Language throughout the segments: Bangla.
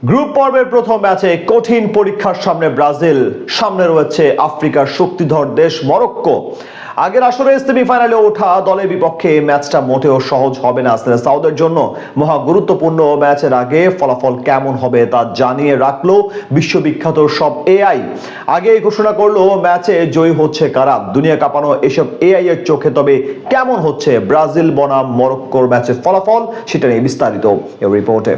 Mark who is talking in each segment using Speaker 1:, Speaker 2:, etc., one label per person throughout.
Speaker 1: গ্রুপ পর্বের প্রথম ম্যাচে কঠিন পরীক্ষার সামনে ব্রাজিল, সামনে রয়েছে আফ্রিকার শক্তিধর দেশ মরক্কো। আগের আসরে সেমিফাইনালে ওঠা দলের বিপক্ষে ম্যাচটা মোটেও সহজ হবে না সাউদের জন্য। মহা গুরুত্বপূর্ণ ম্যাচের আগে ফলাফল কেমন হবে তা জানিয়ে রাখলো বিশ্ববিখ্যাত সব এআই। আগে ঘোষণা করলো ম্যাচে জয়ী হচ্ছে কারা। দুনিয়া কাঁপানো এসব এআই এর চোখে তবে কেমন হচ্ছে ব্রাজিল বনাম মরক্কোর ম্যাচের ফলাফল, সেটা নিয়ে বিস্তারিত এই রিপোর্টে।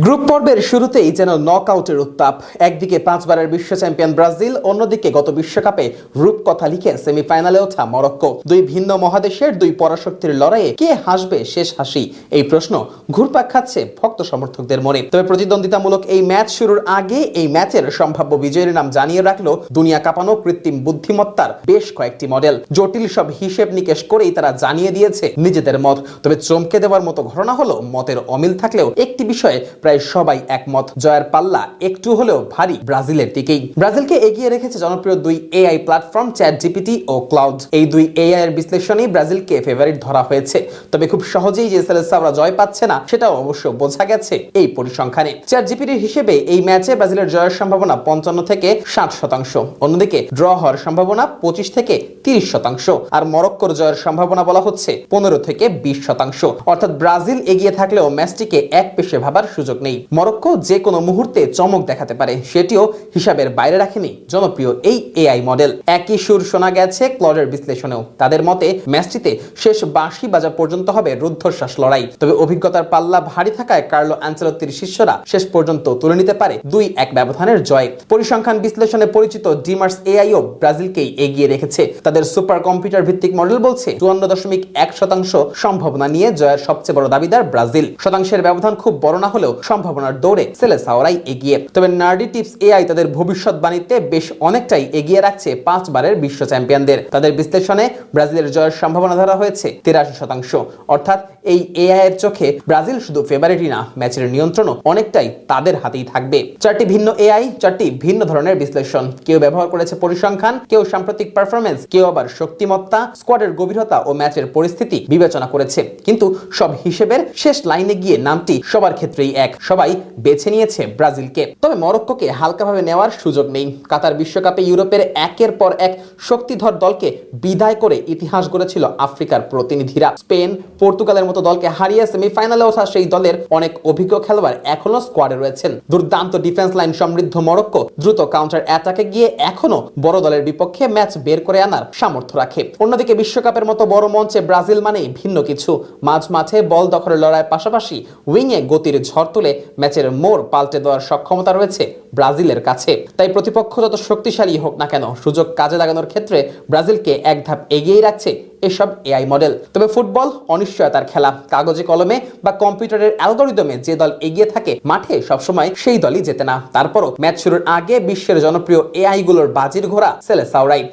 Speaker 2: গ্রুপ পর্বের শুরুতেই যেন নকআউটের উত্তাপ। একদিকে 5 বারের বিশ্ব চ্যাম্পিয়ন ব্রাজিল, অন্যদিকে গত বিশ্বকাপে রূপকথা লিখে সেমিফাইনালে ওঠা মরক্কো। দুই ভিন্ন মহাদেশের দুই পরাশক্তির লড়াইয়ে কে হাসবে শেষ হাসি, এই প্রশ্ন ঘুরপাক খাচ্ছে ভক্ত সমর্থকদের মনে। তবে প্রতিদ্বন্দ্বিতামূলক এই ম্যাচ শুরুর আগে এই ম্যাচের সম্ভাব্য বিজয়ীর নাম জানিয়ে রাখলো দুনিয়া কাঁপানো কৃত্রিম বুদ্ধিমত্তার বেশ কয়েকটি মডেল। জটিল সব হিসেব নিকেশ করেই তারা জানিয়ে দিয়েছে নিজেদের মত। তবে চমকে দেওয়ার মতো ঘটনা হলো মতের অমিল থাকলেও একটি বিষয়ে প্রায় সবাই একমত, জয়ের পাল্লা একটু হলেও ভারী ব্রাজিলের দিকেই। ব্রাজিলকে এগিয়ে রেখেছে জনপ্রিয় দুই এআই প্ল্যাটফর্ম চ্যাটজিপিটি ও ক্লাউড। এই দুই এআই এর বিশ্লেষণেই ব্রাজিলকে ফেভারিট ধরা হয়েছে। তবে খুব সহজেই যে সেলেসাওরা জয় পাচ্ছে না সেটাও অবশ্য বোঝা গেছে এই পরিসংখ্যানে। চ্যাটজিপিটির হিসেবে এই ম্যাচে ব্রাজিলের জয়ের সম্ভাবনা 55 থেকে 60%, অন্যদিকে ড্র হওয়ার সম্ভাবনা 25 থেকে 30%, আর মরক্কোর জয়ের সম্ভাবনা বলা হচ্ছে 15 থেকে 20%। অর্থাৎ ব্রাজিল এগিয়ে থাকলেও ম্যাচটিকে এক পেশে ভাবার সুযোগ নেই। মরক্কো যে কোনো মুহূর্তে চমক দেখাতে পারে, সেটিও হিসাবের বাইরে রাখেনি জনপ্রিয় এই এআই মডেল। একই সুর শোনা গেছে ক্লাউডের বিশ্লেষণেও। তাদের মতে ম্যাচটিতে শেষ বাঁশি বাজা পর্যন্ত হবে রুদ্ধশ্বাস লড়াই। তবে অভিজ্ঞতার পাল্লা ভারী থাকায় কার্লো আনচেলত্তির শিষ্যরা শেষ পর্যন্ত তুলে নিতে পারে 2-1 ব্যবধানের জয়। পরিসংখ্যান বিশ্লেষণে পরিচিত ডিমার্স এআইও ব্রাজিলকেই এগিয়ে রেখেছে। তাদের সুপার কম্পিউটার ভিত্তিক মডেল বলছে 54.1% সম্ভাবনা নিয়ে জয়ের সবচেয়ে বড় দাবিদার ব্রাজিল। শতাংশের ব্যবধান খুব বড় না হলেও সম্ভাবনার দৌড়ে সেলেসাওরাই এগিয়ে। তবে নার্ডি টিপস এআই তাদের ভবিষ্যৎবাণীতে বেশ অনেকটাই এগিয়ে রাখছে 5 বারের বিশ্ব চ্যাম্পিয়নদের। তাদের বিশ্লেষণে ব্রাজিলের জয়ের সম্ভাবনা ধরা হয়েছে 83%। অর্থাৎ এই এআই এর চোখে ব্রাজিল শুধু ফেভারিটই না, ম্যাচের নিয়ন্ত্রণও অনেকটাই তাদের হাতেই থাকবে। 4টি ভিন্ন এআই, 4টি ভিন্ন ধরনের বিশ্লেষণ। কেউ ব্যবহার করেছে পরিসংখ্যান, কেউ সাম্প্রতিক পারফরম্যান্স, কেউ আবার শক্তিমত্তা, স্কোয়াডের গভীরতা ও ম্যাচের পরিস্থিতি বিবেচনা করেছে। কিন্তু সব হিসেবের শেষ লাইনে গিয়ে নামটি সবার ক্ষেত্রেই এক, সবাই বেছে নিয়েছে ব্রাজিলকে। তবে মরক্কোকে হালকাভাবে নেওয়ার সুযোগ নেই। কাতার বিশ্বকাপে ইউরোপের একের পর এক শক্তিধর দলকে বিদায় করে ইতিহাস গড়েছিল আফ্রিকার প্রতিনিধিরা। স্পেন, পর্তুগালের মতো দলকে হারিয়ে সেমিফাইনালে ওঠা সেই দলের অনেক অভিজ্ঞ খেলোয়াড় এখনো স্কোয়াডে রয়েছেন। দুর্দান্ত ডিফেন্স লাইন সমৃদ্ধ মরক্কো দ্রুত কাউন্টার অ্যাটাকে গিয়ে এখনো বড় দলের বিপক্ষে ম্যাচ বের করে আনার সামর্থ্য রাখে। অন্যদিকে বিশ্বকাপের মতো বড় মঞ্চে ব্রাজিল মানেই ভিন্ন কিছু। মাঝ মাঠে বল দখলের লড়াইয়ের পাশাপাশি উইংয়ে গতির ঝড় তুলে ম্যাচের মোড় পাল্টে দেওয়ার সক্ষমতা রয়েছে ব্রাজিলের কাছে। তাই প্রতিপক্ষ যত শক্তিশালী হোক না কেন, সুযোগ কাজে লাগানোর ক্ষেত্রে ব্রাজিলকে এক ধাপ এগিয়ে রাখছে এসব এআই মডেল। তবে ফুটবল অনিশ্চয়তার খেলা। কাগজে কলমে বা কম্পিউটারের অ্যালগরিদমে যে দল এগিয়ে থাকে মাঠে সবসময় সেই দলই জেতে না। তারপরও ম্যাচ শুরুর আগে বিশ্বের জনপ্রিয় এআই গুলোর বাজির ঘোড়া সেলেসাওরাই।